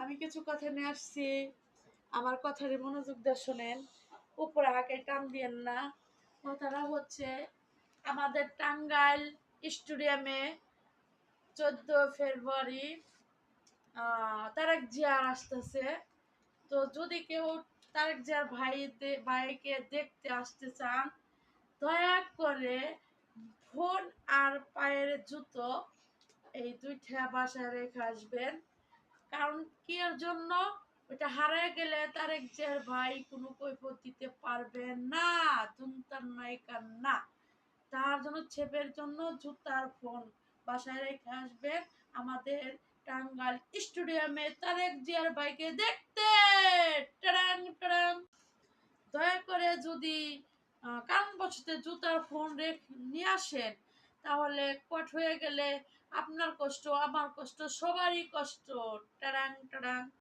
আমি কিছু কথা নিয়ে আসছি। আমার কথারে মনোযোগ দিয়ে শোনেন। উপরে হাঁকে টান দিয়েন না। কথাটা হচ্ছে আমাদের টাঙ্গাইল স্টেডিয়ামে 14 ফেব্রুয়ারি তারেক জিয়ার আসতেছে। তো যদি কেউ তারেক জিয়ার ভাইকে দেখতে আসতে চান, দয়া করে ফোন আর পায়ের জুতো এই দুইটা বাসায় রেখে আসবেন। কারণ কি এর জন্য, ওটা হারায় গেলে তারেক জিয়ার ভাই কোনো কৈফিয়ত দিতে পারবে না। দুনতার নায়িকার না, তার জন্য ছেপের জন্য জুতার ফোন বাসায় রেখে আসবেন আমাদের টাঙ্গাইল স্টেডিয়ামে তারেক জিয়ার ভাইকে দেখতে। টারাং টারাং। দয়া করে যদি কারণবশত জুতার ফোন নিয়ে আসেন, তাহলে কট হয়ে গেলে আপনার কষ্ট, আমার কষ্ট, সবারই কষ্ট। টারাং টারাং।